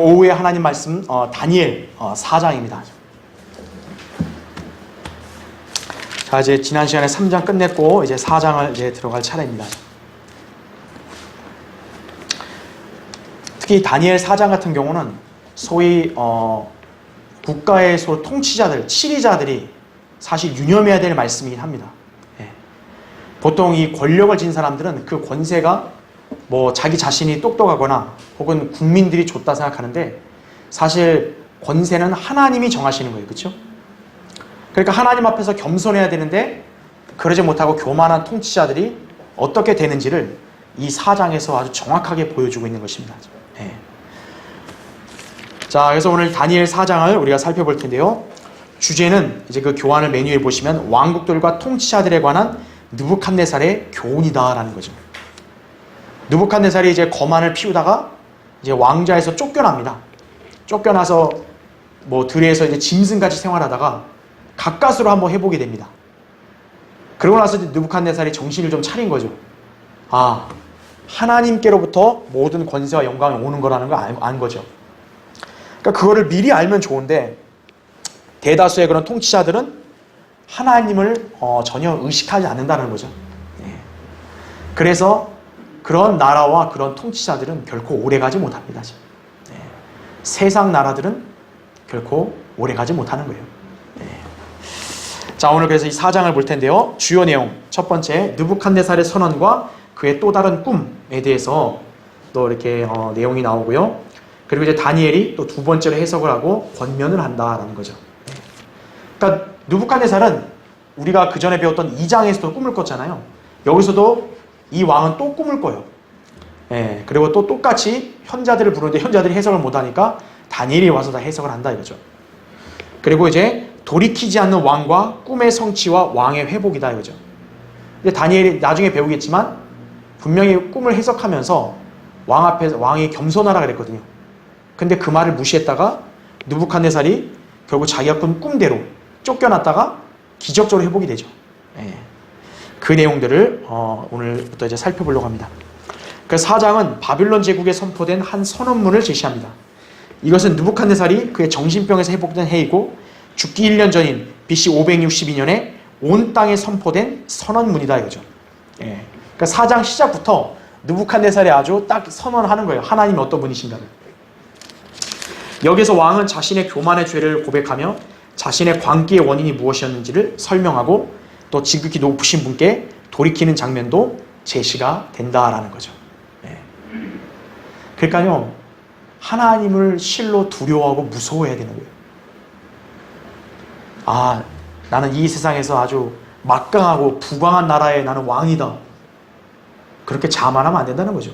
오후에 하나님 말씀 다니엘 4장입니다. 자, 이제 지난 시간에 3장 끝냈고 이제 4장을 이제 들어갈 차례입니다. 특히 다니엘 4장 같은 경우는 소위 국가의 통치자들, 치리자들이 사실 유념해야 될 말씀이긴 합니다. 예. 보통 이 권력을 진 사람들은 그 권세가 뭐 자기 자신이 똑똑하거나 혹은 국민들이 줬다 생각하는데 사실 권세는 하나님이 정하시는 거예요. 그렇죠? 그러니까 하나님 앞에서 겸손해야 되는데 그러지 못하고 교만한 통치자들이 어떻게 되는지를 이 4장에서 아주 정확하게 보여주고 있는 것입니다. 네. 자, 그래서 오늘 다니엘 4장을 우리가 살펴볼 텐데요. 주제는 이제 그 교환을 메뉴에 보시면 왕국들과 통치자들에 관한 느부갓네살의 교훈이다라는 거죠. 느부갓네살이 이제 거만을 피우다가 이제 왕좌에서 쫓겨납니다. 쫓겨나서 뭐 들에서 이제 짐승같이 생활하다가 가까스로 한번 해보게 됩니다. 그러고 나서 이제 느부갓네살이 정신을 좀 차린 거죠. 아, 하나님께로부터 모든 권세와 영광이 오는 거라는 걸 안 거죠. 그러니까 그거를 미리 알면 좋은데 대다수의 그런 통치자들은 하나님을 전혀 의식하지 않는다는 거죠. 예. 그래서 그런 나라와 그런 통치자들은 결코 오래가지 못합니다. 네. 세상 나라들은 결코 오래가지 못하는 거예요. 네. 자, 오늘 그래서 이 4장을 볼 텐데요. 주요 내용, 첫 번째 느부갓네살의 선언과 그의 또 다른 꿈에 대해서 또 이렇게 내용이 나오고요. 그리고 이제 다니엘이 또 두 번째로 해석을 하고 권면을 한다라는 거죠. 네. 그러니까 느부갓네살은 우리가 그 전에 배웠던 2장에서도 꿈을 꿨잖아요. 여기서도 이 왕은 또 꿈을 꿔요. 예, 그리고 또 똑같이 현자들을 부르는데 현자들이 해석을 못하니까 다니엘이 와서 다 해석을 한다 이거죠. 그리고 이제 돌이키지 않는 왕과 꿈의 성취와 왕의 회복이다 이거죠. 근데 다니엘이 나중에 배우겠지만 분명히 꿈을 해석하면서 왕 앞에서 왕이 겸손하라 그랬거든요. 근데 그 말을 무시했다가 느부갓네살이 결국 자기가 꾼 꿈대로 쫓겨났다가 기적적으로 회복이 되죠. 예. 그 내용들을 오늘부터 이제 살펴보려고 합니다. 그 4장은 바빌론 제국에 선포된 한 선언문을 제시합니다. 이것은 느부갓네살이 그의 정신병에서 회복된 해이고 죽기 1년 전인 BC 562년에 온 땅에 선포된 선언문이다 이거죠. 예. 그러니까 4장 시작부터 느부갓네살이 아주 딱 선언하는 거예요. 하나님이 어떤 분이신가를. 여기서 왕은 자신의 교만의 죄를 고백하며 자신의 광기의 원인이 무엇이었는지를 설명하고 또 지극히 높으신 분께 돌이키는 장면도 제시가 된다라는 거죠. 네. 그러니까요, 하나님을 실로 두려워하고 무서워해야 되는 거예요. 아, 나는 이 세상에서 아주 막강하고 부강한 나라의 나는 왕이다. 그렇게 자만하면 안 된다는 거죠.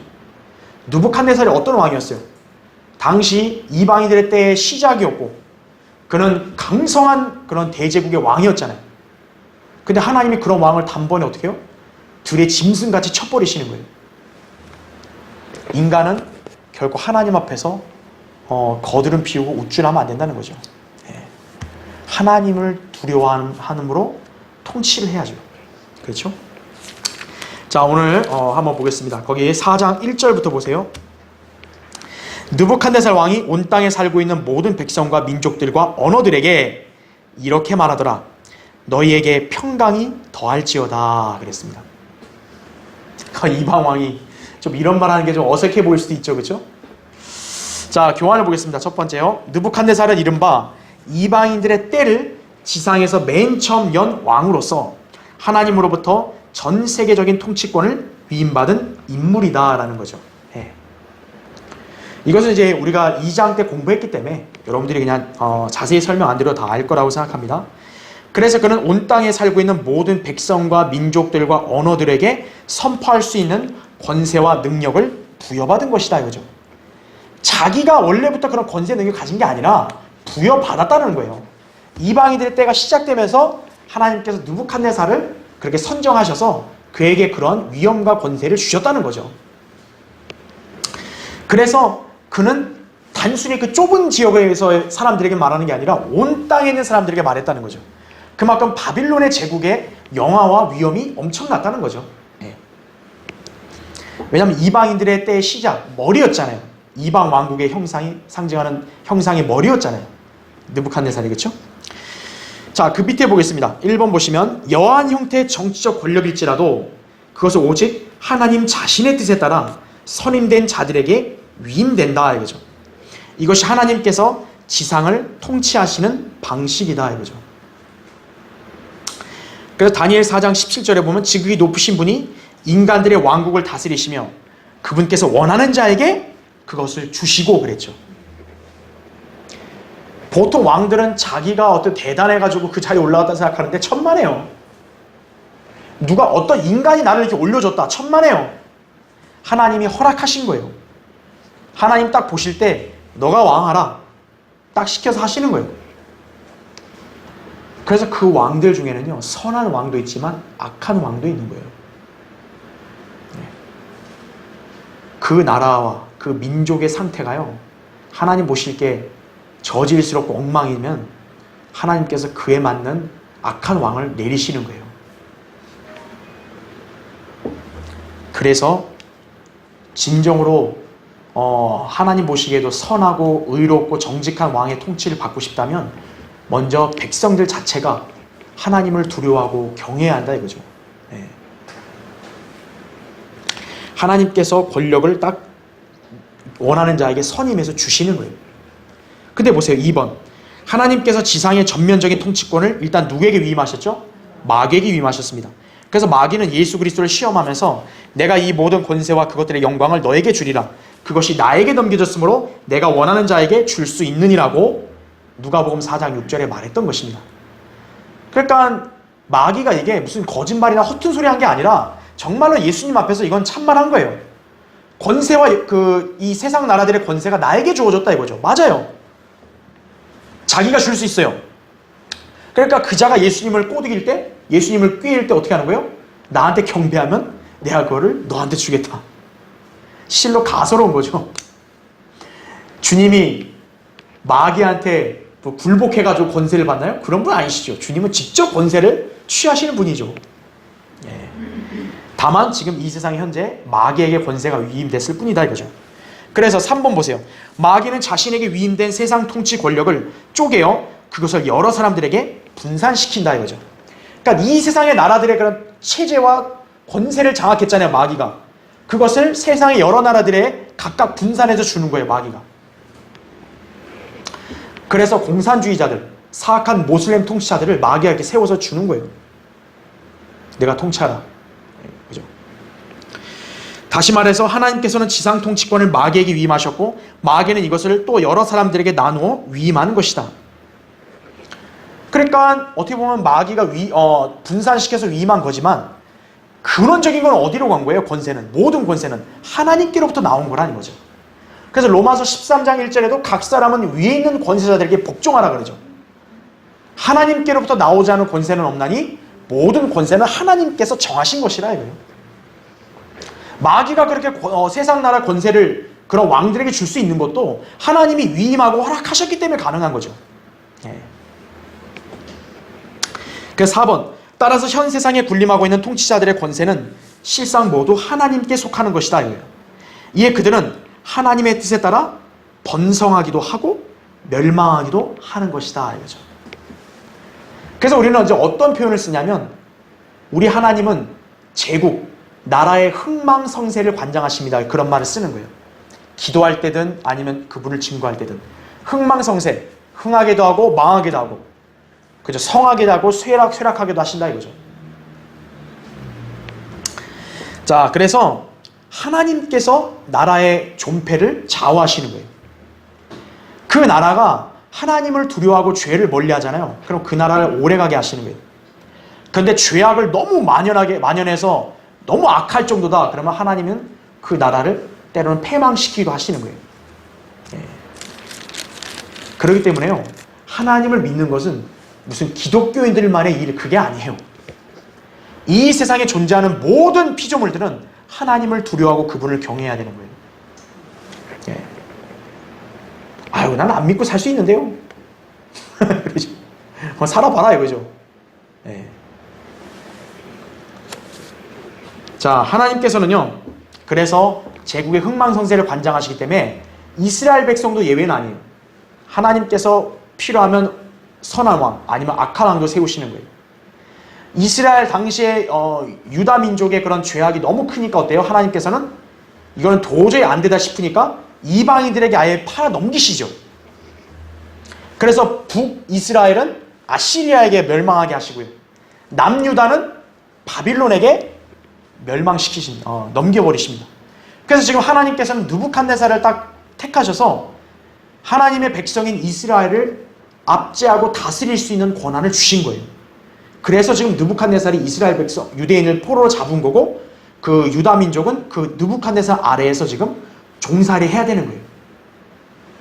느부갓네살이 어떤 왕이었어요? 당시 이방인들의 때의 시작이었고 그는 강성한 그런 대제국의 왕이었잖아요. 근데 하나님이 그런 왕을 단번에 어떻게 해요? 들의 짐승같이 쳐버리시는 거예요. 인간은 결코 하나님 앞에서 거드름 피우고 우쭐하면 안 된다는 거죠. 예. 하나님을 두려워함으로 통치를 해야죠. 그렇죠? 자, 오늘 한번 보겠습니다. 거기 4장 1절부터 보세요. 느부갓네살 왕이 온 땅에 살고 있는 모든 백성과 민족들과 언어들에게 이렇게 말하더라. 너희에게 평강이 더할지어다 그랬습니다. 이방 왕이 좀 이런 말하는 게 좀 어색해 보일 수도 있죠, 그렇죠? 자, 교환을 보겠습니다. 첫 번째요. 느부갓네살은 이른바 이방인들의 때를 지상에서 맨 처음 연 왕으로서 하나님으로부터 전 세계적인 통치권을 위임받은 인물이다라는 거죠. 네. 이것은 이제 우리가 2장 때 공부했기 때문에 여러분들이 그냥 자세히 설명 안 드려도 다 알 거라고 생각합니다. 그래서 그는 온 땅에 살고 있는 모든 백성과 민족들과 언어들에게 선포할 수 있는 권세와 능력을 부여받은 것이다 이거죠. 자기가 원래부터 그런 권세 능력을 가진 게 아니라 부여받았다는 거예요. 이방인들의 때가 시작되면서 하나님께서 느부갓네살을 그렇게 선정하셔서 그에게 그런 위엄과 권세를 주셨다는 거죠. 그래서 그는 단순히 그 좁은 지역에서 사람들에게 말하는 게 아니라 온 땅에 있는 사람들에게 말했다는 거죠. 그만큼 바빌론의 제국의 영화와 위엄이 엄청났다는 거죠. 네. 왜냐하면 이방인들의 때의 시작, 머리였잖아요. 이방 왕국의 형상이 상징하는 형상의 머리였잖아요. 느부갓네살이. 그렇죠? 자, 그 밑에 보겠습니다. 1번 보시면 여한 형태의 정치적 권력일지라도 그것은 오직 하나님 자신의 뜻에 따라 선임된 자들에게 위임된다 이거죠. 이것이 하나님께서 지상을 통치하시는 방식이다 이거죠. 그래서 다니엘 4장 17절에 보면 지극히 높으신 분이 인간들의 왕국을 다스리시며 그분께서 원하는 자에게 그것을 주시고 그랬죠. 보통 왕들은 자기가 어떤 대단해가지고 그 자리에 올라왔다 생각하는데 천만에요. 누가 어떤 인간이 나를 이렇게 올려줬다. 천만에요. 하나님이 허락하신 거예요. 하나님 딱 보실 때 너가 왕하라. 딱 시켜서 하시는 거예요. 그래서 그 왕들 중에는요. 선한 왕도 있지만 악한 왕도 있는 거예요. 그 나라와 그 민족의 상태가요. 하나님 보실 게 저질스럽고 엉망이면 하나님께서 그에 맞는 악한 왕을 내리시는 거예요. 그래서 진정으로 하나님 보시기에도 선하고 의롭고 정직한 왕의 통치를 받고 싶다면 먼저 백성들 자체가 하나님을 두려워하고 경외해야 한다 이거죠. 네. 하나님께서 권력을 딱 원하는 자에게 선임해서 주시는 거예요. 근데 보세요. 2번. 하나님께서 지상의 전면적인 통치권을 일단 누구에게 위임하셨죠? 마귀에게 위임하셨습니다. 그래서 마귀는 예수 그리스도를 시험하면서 내가 이 모든 권세와 그것들의 영광을 너에게 주리라. 그것이 나에게 넘겨졌으므로 내가 원하는 자에게 줄 수 있느니라고 누가복음 4장 6절에 말했던 것입니다. 그러니까 마귀가 이게 무슨 거짓말이나 허튼 소리 한 게 아니라 정말로 예수님 앞에서 이건 참말한 거예요. 권세와 이 세상 나라들의 권세가 나에게 주어졌다 이거죠. 맞아요. 자기가 줄 수 있어요. 그러니까 그 자가 예수님을 꼬드길 때, 예수님을 꾀일 때 어떻게 하는 거예요? 나한테 경배하면 내가 그거를 너한테 주겠다. 실로 가소로운 거죠. 주님이 마귀한테 굴복해가지고 권세를 받나요? 그런 분 아니시죠. 주님은 직접 권세를 취하시는 분이죠. 예. 다만 지금 이 세상에 현재 마귀에게 권세가 위임됐을 뿐이다 이거죠. 그래서 3번 보세요. 마귀는 자신에게 위임된 세상 통치 권력을 쪼개어 그것을 여러 사람들에게 분산시킨다 이거죠. 그러니까 이 세상의 나라들의 그런 체제와 권세를 장악했잖아요. 마귀가. 그것을 세상의 여러 나라들에 각각 분산해서 주는 거예요. 마귀가. 그래서 공산주의자들, 사악한 모슬렘 통치자들을 마귀가 이렇게 세워서 주는 거예요. 내가 통치하라. 그죠? 다시 말해서 하나님께서는 지상 통치권을 마귀에게 위임하셨고 마귀는 이것을 또 여러 사람들에게 나누어 위임하는 것이다. 그러니까 어떻게 보면 마귀가 분산시켜서 위임한 거지만 근원적인 건 어디로 간 거예요? 권세는. 모든 권세는 하나님께로부터 나온 거라는 거죠. 그래서 로마서 13장 1절에도 각 사람은 위에 있는 권세자들에게 복종하라 그러죠. 하나님께로부터 나오지 않은 권세는 없나니 모든 권세는 하나님께서 정하신 것이라 이거예요. 마귀가 그렇게 세상 나라 권세를 그런 왕들에게 줄 수 있는 것도 하나님이 위임하고 허락하셨기 때문에 가능한 거죠. 예. 그래서 4번. 따라서 현 세상에 군림하고 있는 통치자들의 권세는 실상 모두 하나님께 속하는 것이다 이거예요. 이에 그들은 하나님의 뜻에 따라 번성하기도 하고 멸망하기도 하는 것이다 이거죠. 그래서 우리는 이제 어떤 표현을 쓰냐면 우리 하나님은 제국, 나라의 흥망성쇠를 관장하십니다. 그런 말을 쓰는 거예요. 기도할 때든 아니면 그분을 증거할 때든 흥망성쇠, 흥하게도 하고 망하게도 하고 그죠? 성하게도 하고 쇠락하게도 하신다 이거죠. 자, 그래서 하나님께서 나라의 존폐를 좌우하시는 거예요. 그 나라가 하나님을 두려워하고 죄를 멀리 하잖아요. 그럼 그 나라를 오래가게 하시는 거예요. 그런데 죄악을 너무 만연해서 너무 악할 정도다. 그러면 하나님은 그 나라를 때로는 패망시키기도 하시는 거예요. 예. 그렇기 때문에요. 하나님을 믿는 것은 무슨 기독교인들만의 일 그게 아니에요. 이 세상에 존재하는 모든 피조물들은 하나님을 두려워하고 그분을 경외해야 되는 거예요. 예. 아유, 나는 안 믿고 살 수 있는데요. 그렇죠? 살아봐라 이거죠. 예. 자, 하나님께서는요. 그래서 제국의 흥망성쇠를 관장하시기 때문에 이스라엘 백성도 예외는 아니에요. 하나님께서 필요하면 선한 왕 아니면 악한 왕도 세우시는 거예요. 이스라엘 당시에 유다 민족의 그런 죄악이 너무 크니까 어때요? 하나님께서는 이거는 도저히 안 되다 싶으니까 이방인들에게 아예 팔아 넘기시죠. 그래서 북이스라엘은 아시리아에게 멸망하게 하시고요. 남유다는 바빌론에게 넘겨버리십니다. 그래서 지금 하나님께서는 느부갓네살을 딱 택하셔서 하나님의 백성인 이스라엘을 압제하고 다스릴 수 있는 권한을 주신 거예요. 그래서 지금 느부갓네살이 이스라엘 백성, 유대인을 포로로 잡은 거고 그 유다 민족은 그 느부갓네살 아래에서 지금 종살이 해야 되는 거예요.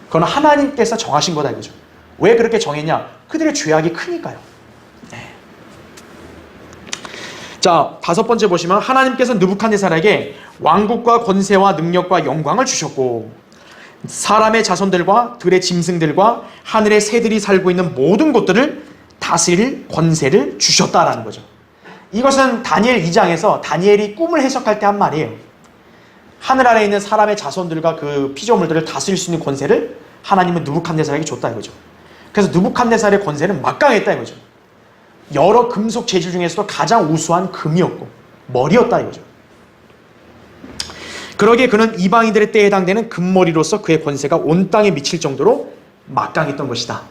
그건 하나님께서 정하신 거다 이거죠. 왜 그렇게 정했냐? 그들의 죄악이 크니까요. 네. 자, 5번째 보시면 하나님께서 느부갓네살에게 왕국과 권세와 능력과 영광을 주셨고 사람의 자손들과 들의 짐승들과 하늘의 새들이 살고 있는 모든 곳들을 다스릴 권세를 주셨다라는 거죠. 이것은 다니엘 2장에서 다니엘이 꿈을 해석할 때 한 말이에요. 하늘 아래에 있는 사람의 자손들과 그 피조물들을 다스릴 수 있는 권세를 하나님은 느부갓네살에게 줬다 이거죠. 그래서 느부갓네살의 권세는 막강했다 이거죠. 여러 금속 재질 중에서도 가장 우수한 금이었고 머리였다 이거죠. 그러기에 그는 이방인들의 때에 해당되는 금머리로서 그의 권세가 온 땅에 미칠 정도로 막강했던 것이다.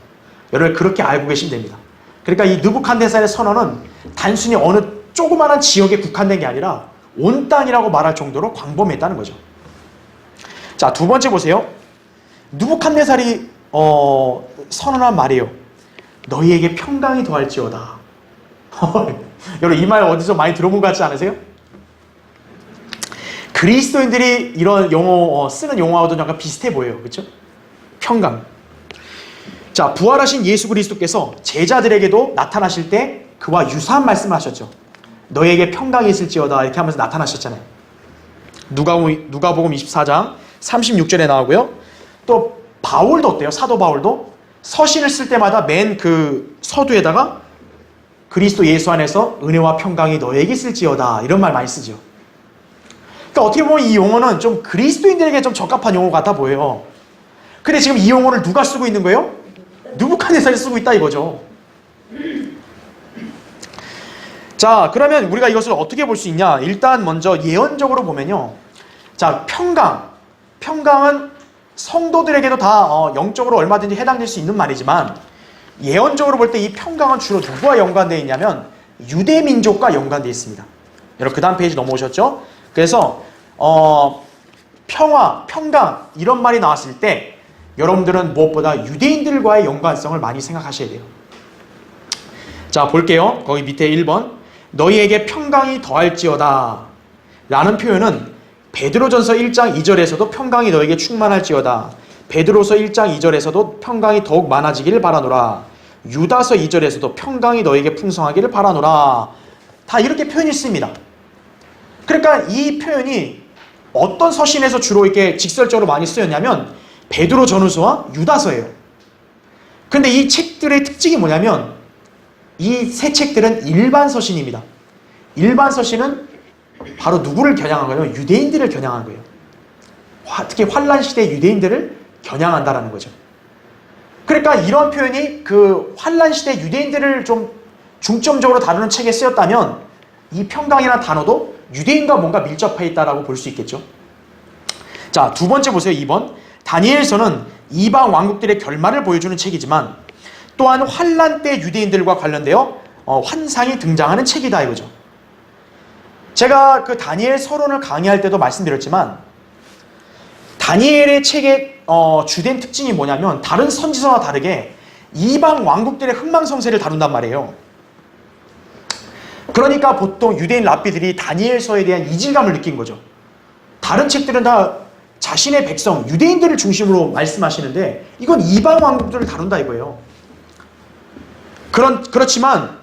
여러분 그렇게 알고 계시면 됩니다. 그러니까 이 느부갓네살의 선언은 단순히 어느 조그마한 지역에 국한된 게 아니라 온 땅이라고 말할 정도로 광범했다는 거죠. 자, 2번째 보세요. 느부갓네살이 선언한 말이에요. 너희에게 평강이 더할지어다. 여러분 이 말 어디서 많이 들어본 것 같지 않으세요? 그리스도인들이 이런 용어 쓰는 용어와도 약간 비슷해 보여요. 그렇죠? 평강. 자, 부활하신 예수 그리스도께서 제자들에게도 나타나실 때 그와 유사한 말씀을 하셨죠. 너희에게 평강이 있을지어다 이렇게 하면서 나타나셨잖아요. 누가복음 24장 36절에 나오고요. 또 바울도 어때요? 사도 바울도 서신을 쓸 때마다 맨 그 서두에다가 그리스도 예수 안에서 은혜와 평강이 너희에게 있을지어다 이런 말 많이 쓰죠. 그러니까 어떻게 보면 이 용어는 좀 그리스도인들에게 좀 적합한 용어 같아 보여요. 근데 지금 이 용어를 누가 쓰고 있는 거예요? 느부갓네살이 쓰고 있다 이거죠. 자, 그러면 우리가 이것을 어떻게 볼 수 있냐? 일단 먼저 예언적으로 보면요. 자, 평강은 성도들에게도 다 영적으로 얼마든지 해당될 수 있는 말이지만 예언적으로 볼 때 이 평강은 주로 누구와 연관되어 있냐면 유대 민족과 연관되어 있습니다. 여러분 그 다음 페이지 넘어오셨죠? 그래서 평강 이런 말이 나왔을 때 여러분들은 무엇보다 유대인들과의 연관성을 많이 생각하셔야 돼요. 자, 볼게요. 거기 밑에 1번 너희에게 평강이 더할지어다 라는 표현은 베드로전서 1장 2절에서도 평강이 너에게 충만할지어다. 베드로서 1장 2절에서도 평강이 더욱 많아지기를 바라노라. 유다서 2절에서도 평강이 너에게 풍성하기를 바라노라. 다 이렇게 표현이 있습니다. 그러니까 이 표현이 어떤 서신에서 주로 이렇게 직설적으로 많이 쓰였냐면 베드로 전후서와 유다서예요. 근데 이 책들의 특징이 뭐냐면 이 세 책들은 일반 서신입니다. 일반 서신은 바로 누구를 겨냥한 거예요? 유대인들을 겨냥한 거예요. 특히 환란 시대 유대인들을 겨냥한다라는 거죠. 그러니까 이런 표현이 그 환란 시대 유대인들을 좀 중점적으로 다루는 책에 쓰였다면 이 평강이라는 단어도 유대인과 뭔가 밀접해 있다라고 볼 수 있겠죠. 자, 2번째 보세요. 2번. 다니엘서는 이방 왕국들의 결말을 보여주는 책이지만 또한 환란 때 유대인들과 관련되어 환상이 등장하는 책이다 이거죠. 제가 그 다니엘 서론을 강의할 때도 말씀드렸지만 다니엘의 책의 주된 특징이 뭐냐면 다른 선지서와 다르게 이방 왕국들의 흥망성쇠를 다룬단 말이에요. 그러니까 보통 유대인 랍비들이 다니엘서에 대한 이질감을 느낀 거죠. 다른 책들은 다 자신의 백성, 유대인들을 중심으로 말씀하시는데 이건 이방 왕국들을 다룬다 이거예요. 그렇지만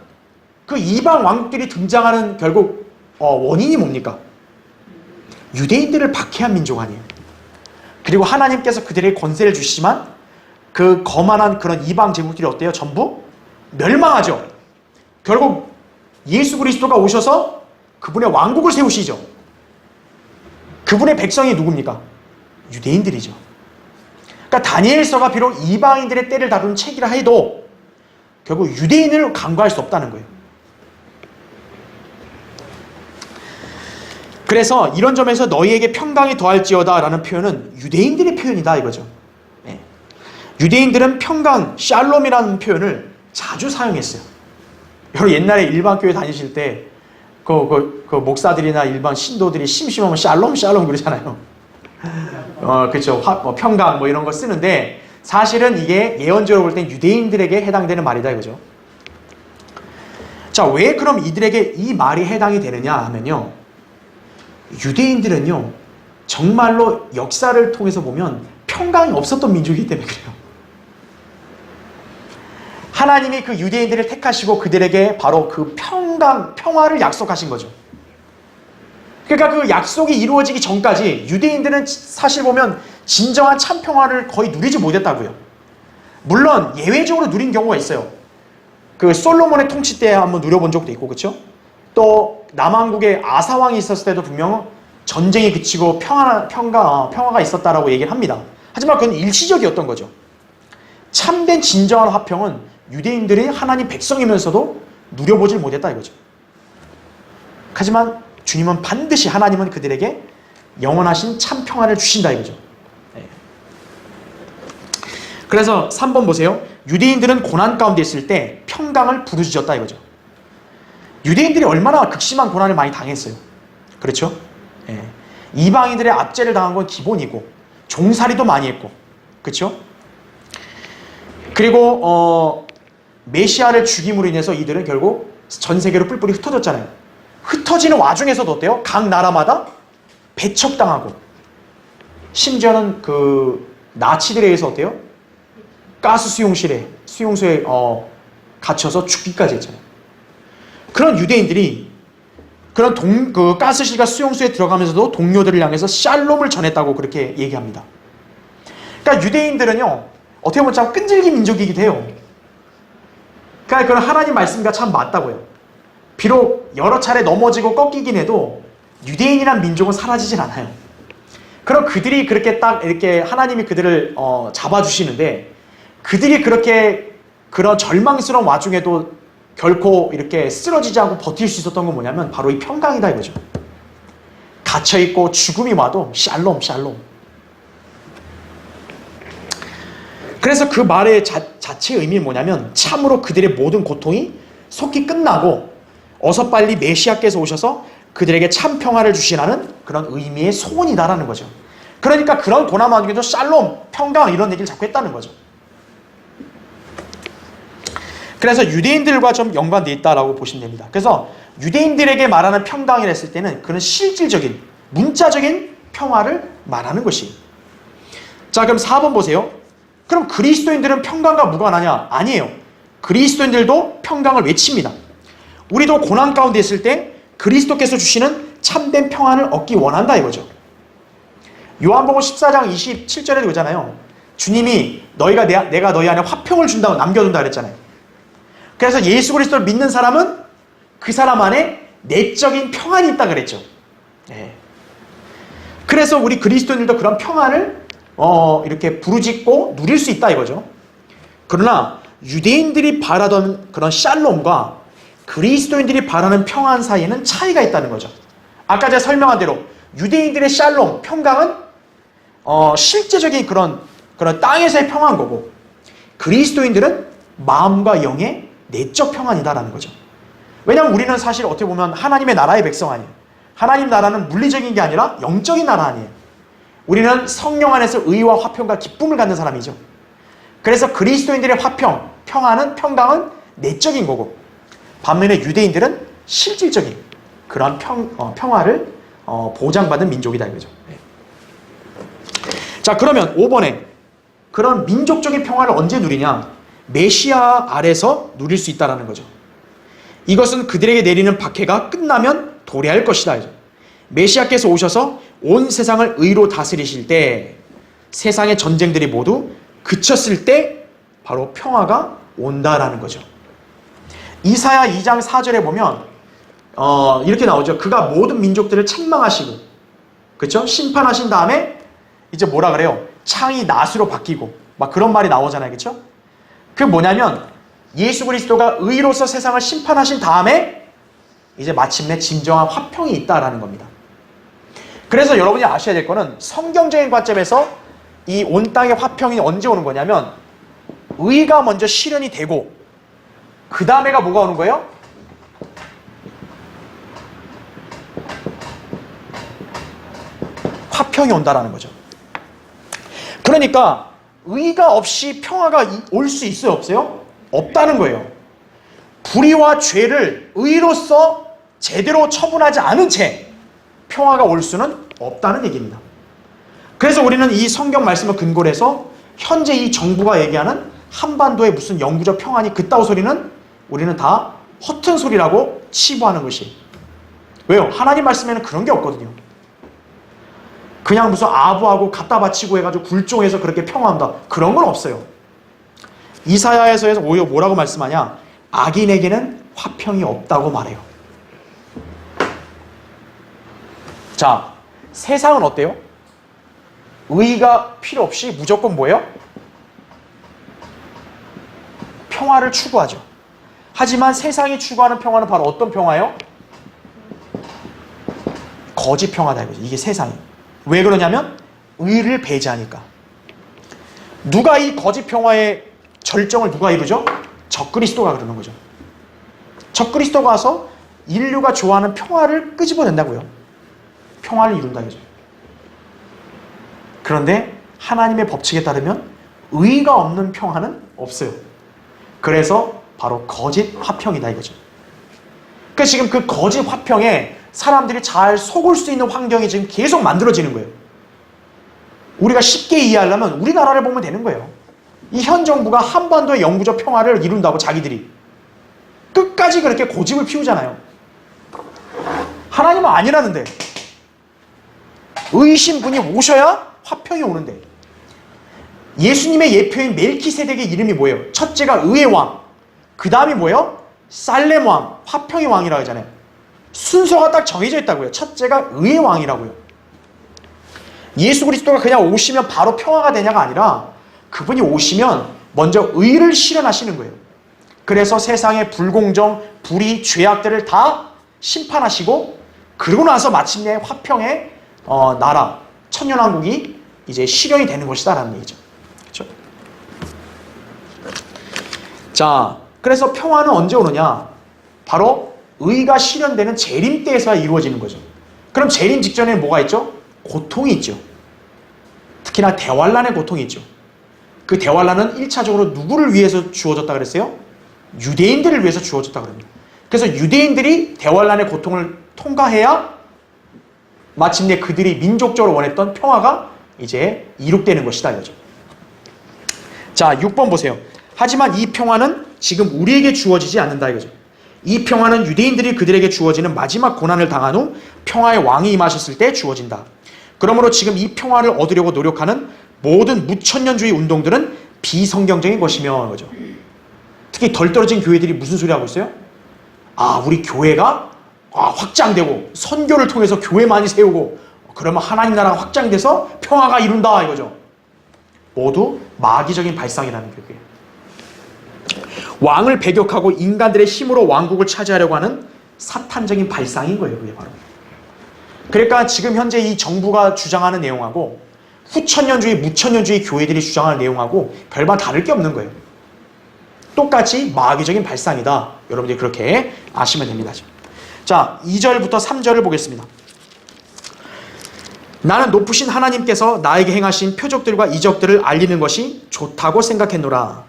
그 이방 왕국들이 등장하는 결국 원인이 뭡니까? 유대인들을 박해한 민족 아니에요. 그리고 하나님께서 그들에게 권세를 주시지만 그 거만한 그런 이방 제국들이 어때요? 전부 멸망하죠. 결국 예수 그리스도가 오셔서 그분의 왕국을 세우시죠. 그분의 백성이 누굽니까? 유대인들이죠. 그러니까 다니엘서가 비록 이방인들의 때를 다룬 책이라 해도 결국 유대인을 간과할 수 없다는 거예요. 그래서 이런 점에서 너희에게 평강이 더할지어다 라는 표현은 유대인들의 표현이다 이거죠. 네. 유대인들은 평강, 샬롬이라는 표현을 자주 사용했어요. 여러분 옛날에 일반 교회 다니실 때 그 목사들이나 일반 신도들이 심심하면 샬롬 샬롬 그러잖아요. 그렇죠. 평강 뭐 이런 거 쓰는데 사실은 이게 예언적으로 볼 땐 유대인들에게 해당되는 말이다 이거죠. 자, 왜 그럼 이들에게 이 말이 해당이 되느냐 하면요. 유대인들은요. 정말로 역사를 통해서 보면 평강이 없었던 민족이기 때문에 그래요. 하나님이 그 유대인들을 택하시고 그들에게 바로 그 평화를 약속하신 거죠. 그러니까 그 약속이 이루어지기 전까지 유대인들은 사실 보면 진정한 참 평화를 거의 누리지 못했다고요. 물론 예외적으로 누린 경우가 있어요. 그 솔로몬의 통치 때 한번 누려본 적도 있고, 그렇죠? 또 남왕국에 아사왕이 있었을 때도 분명 전쟁이 그치고 평화가 있었다라고 얘기를 합니다. 하지만 그건 일시적이었던 거죠. 참된 진정한 화평은 유대인들이 하나님 백성이면서도 누려보질 못했다 이거죠. 하지만 주님은 반드시 하나님은 그들에게 영원하신 참 평안을 주신다 이거죠. 네. 그래서 3번 보세요. 유대인들은 고난 가운데 있을 때 평강을 부르짖었다 이거죠. 유대인들이 얼마나 극심한 고난을 많이 당했어요. 그렇죠? 네. 이방인들의 압제를 당한 건 기본이고 종살이도 많이 했고, 그렇죠? 그리고 메시아를 죽임으로 인해서 이들은 결국 전 세계로 뿔뿔이 흩어졌잖아요. 흩어지는 와중에서도 어때요? 각 나라마다 배척당하고, 심지어는 그 나치들에 의해서 어때요? 가스 수용소에 갇혀서 죽기까지 했잖아요. 그런 유대인들이 그런 그 가스실과 수용소에 들어가면서도 동료들을 향해서 샬롬을 전했다고 그렇게 얘기합니다. 그러니까 유대인들은요, 어떻게 보면 참 끈질긴 민족이기도 해요. 그러니까 그런 하나님 말씀과 참 맞다고요. 비록 여러 차례 넘어지고 꺾이긴 해도 유대인이란 민족은 사라지진 않아요. 그럼 그들이 그렇게 딱 이렇게 하나님이 그들을 잡아주시는데, 그들이 그렇게 그런 절망스러운 와중에도 결코 이렇게 쓰러지지 않고 버틸 수 있었던 건 뭐냐면 바로 이 평강이다 이거죠. 갇혀있고 죽음이 와도 샬롬 샬롬. 그래서 그 말의 자체의 의미는 뭐냐면 참으로 그들의 모든 고통이 속히 끝나고 어서 빨리 메시아께서 오셔서 그들에게 참 평화를 주시라는 그런 의미의 소원이다라는 거죠. 그러니까 그런 고난 와중에도 샬롬, 평강 이런 얘기를 자꾸 했다는 거죠. 그래서 유대인들과 좀 연관되어 있다라고 보시면 됩니다. 그래서 유대인들에게 말하는 평강이라 했을 때는 그런 실질적인, 문자적인 평화를 말하는 것이. 자, 그럼 4번 보세요. 그럼 그리스도인들은 평강과 무관하냐? 아니에요. 그리스도인들도 평강을 외칩니다. 우리도 고난 가운데 있을 때 그리스도께서 주시는 참된 평안을 얻기 원한다 이거죠. 요한복음 14장 27절에도 그러잖아요. 주님이 내가 너희 안에 화평을 준다고 남겨둔다 그랬잖아요. 그래서 예수 그리스도를 믿는 사람은 그 사람 안에 내적인 평안이 있다 그랬죠. 네. 그래서 우리 그리스도인들도 그런 평안을 이렇게 부르짖고 누릴 수 있다 이거죠. 그러나 유대인들이 바라던 그런 샬롬과 그리스도인들이 바라는 평안 사이에는 차이가 있다는 거죠. 아까 제가 설명한 대로 유대인들의 샬롬, 평강은 실제적인 그런 땅에서의 평안인 거고, 그리스도인들은 마음과 영의 내적 평안이다라는 거죠. 왜냐하면 우리는 사실 어떻게 보면 하나님의 나라의 백성 아니에요. 하나님 나라는 물리적인 게 아니라 영적인 나라 아니에요. 우리는 성령 안에서 의와 화평과 기쁨을 갖는 사람이죠. 그래서 그리스도인들의 평강은 내적인 거고, 반면에 유대인들은 실질적인 그런 평화를 보장받은 민족이다 이거죠. 네. 자, 그러면 5번에 그런 민족적인 평화를 언제 누리냐? 메시아 아래서 누릴 수 있다는 거죠. 이것은 그들에게 내리는 박해가 끝나면 도래할 것이다. 메시아께서 오셔서 온 세상을 의로 다스리실 때, 세상의 전쟁들이 모두 그쳤을 때 바로 평화가 온다라는 거죠. 이사야 2장 4절에 보면 이렇게 나오죠. 그가 모든 민족들을 책망하시고, 그렇죠? 심판하신 다음에 이제 뭐라 그래요? 창이 낫으로 바뀌고 막 그런 말이 나오잖아요. 그렇죠? 그 뭐냐면 예수 그리스도가 의로서 세상을 심판하신 다음에 이제 마침내 진정한 화평이 있다라는 겁니다. 그래서 여러분이 아셔야 될 거는 성경적인 관점에서 이 온 땅의 화평이 언제 오는 거냐면 의가 먼저 실현이 되고 그 다음에가 뭐가 오는 거예요? 화평이 온다라는 거죠. 그러니까 의가 없이 평화가 올 수 있어요? 없어요? 없다는 거예요. 불의와 죄를 의로서 제대로 처분하지 않은 채 평화가 올 수는 없다는 얘기입니다. 그래서 우리는 이 성경 말씀을 근거로 해서 현재 이 정부가 얘기하는 한반도의 무슨 영구적 평안이 그따위 소리는 우리는 다 허튼 소리라고 치부하는 것이. 왜요? 하나님 말씀에는 그런 게 없거든요. 그냥 무슨 아부하고 갖다 바치고 해가지고 굴종해서 그렇게 평화한다. 그런 건 없어요. 이사야에서 오히려 뭐라고 말씀하냐? 악인에게는 화평이 없다고 말해요. 자, 세상은 어때요? 의가 필요 없이 무조건 뭐예요? 평화를 추구하죠. 하지만 세상이 추구하는 평화는 바로 어떤 평화예요? 거짓 평화다 이거죠. 이게 세상이. 왜 그러냐면 의를 배제하니까. 누가 이 거짓 평화의 절정을 누가 이루죠? 적그리스도가 그러는 거죠. 적그리스도가 와서 인류가 좋아하는 평화를 끄집어낸다고요. 평화를 이룬다 이거죠. 그런데 하나님의 법칙에 따르면 의가 없는 평화는 없어요. 그래서 바로 거짓 화평이다 이거죠. 그러니까 지금 그 거짓 화평에 사람들이 잘 속을 수 있는 환경이 지금 계속 만들어지는 거예요. 우리가 쉽게 이해하려면 우리나라를 보면 되는 거예요. 이 현 정부가 한반도의 영구적 평화를 이룬다고 자기들이 끝까지 그렇게 고집을 피우잖아요. 하나님은 아니라는데. 의이신 분이 오셔야 화평이 오는데. 예수님의 예표인 멜키세덱의 이름이 뭐예요? 첫째가 의의 왕, 그 다음이 뭐예요? 살렘 왕, 화평의 왕이라고 하잖아요. 순서가 딱 정해져 있다고요. 첫째가 의의 왕이라고요. 예수 그리스도가 그냥 오시면 바로 평화가 되냐가 아니라 그분이 오시면 먼저 의를 실현하시는 거예요. 그래서 세상의 불공정, 불의, 죄악들을 다 심판하시고 그러고 나서 마침내 화평의 나라, 천년왕국이 이제 실현이 되는 것이다 라는 얘기죠. 그렇죠? 자, 그래서 평화는 언제 오느냐? 바로 의가 실현되는 재림 때에서야 이루어지는 거죠. 그럼 재림 직전에 뭐가 있죠? 고통이 있죠. 특히나 대환란의 고통이 있죠. 그 대환란은 1차적으로 누구를 위해서 주어졌다 그랬어요? 유대인들을 위해서 주어졌다 그럽니다. 그래서 유대인들이 대환란의 고통을 통과해야 마침내 그들이 민족적으로 원했던 평화가 이제 이룩되는 것이다 이거죠. 자, 6번 보세요. 하지만 이 평화는 지금 우리에게 주어지지 않는다 이거죠. 이 평화는 유대인들이 그들에게 주어지는 마지막 고난을 당한 후 평화의 왕이 임하셨을 때 주어진다. 그러므로 지금 이 평화를 얻으려고 노력하는 모든 무천년주의 운동들은 비성경적인 것이며 그죠. 특히 덜 떨어진 교회들이 무슨 소리 하고 있어요? 아, 우리 교회가 확장되고 선교를 통해서 교회 많이 세우고 그러면 하나님 나라가 확장돼서 평화가 이룬다 이거죠. 모두 마귀적인 발상이라는 거예요. 왕을 배격하고 인간들의 힘으로 왕국을 차지하려고 하는 사탄적인 발상인 거예요. 그게 바로. 그러니까 지금 현재 이 정부가 주장하는 내용하고 후천년주의, 무천년주의 교회들이 주장하는 내용하고 별반 다를 게 없는 거예요. 똑같이 마귀적인 발상이다. 여러분들이 그렇게 아시면 됩니다. 자, 2절부터 3절을 보겠습니다. 나는 높으신 하나님께서 나에게 행하신 표적들과 이적들을 알리는 것이 좋다고 생각했노라.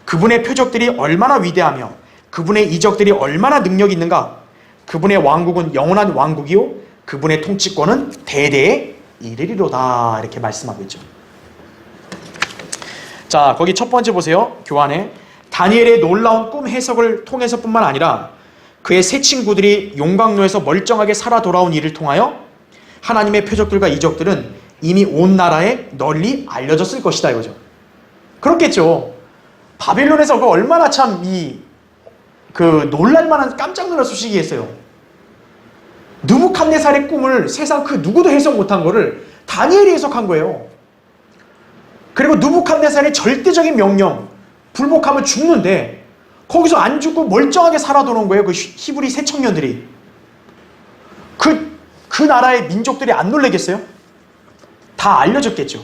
그분의 표적들이 얼마나 위대하며 그분의 이적들이 얼마나 능력이 있는가. 그분의 왕국은 영원한 왕국이요 그분의 통치권은 대대에 이르리로다. 이렇게 말씀하고 있죠. 자, 거기 첫 번째 보세요. 교환에 다니엘의 놀라운 꿈 해석을 통해서뿐만 아니라 그의 세 친구들이 용광로에서 멀쩡하게 살아 돌아온 일을 통하여 하나님의 표적들과 이적들은 이미 온 나라에 널리 알려졌을 것이다 이거죠. 그렇겠죠. 바빌론에서 그 얼마나 참 놀랄만한 깜짝 놀랄 소식이겠어요. 느부갓네살의 꿈을 세상 그 누구도 해석 못한 거를 다니엘이 해석한 거예요. 그리고 느부갓네살의 절대적인 명령, 불복하면 죽는데 거기서 안 죽고 멀쩡하게 살아도는 거예요. 그 히브리 새 청년들이. 그 나라의 민족들이 안 놀라겠어요? 다 알려졌겠죠.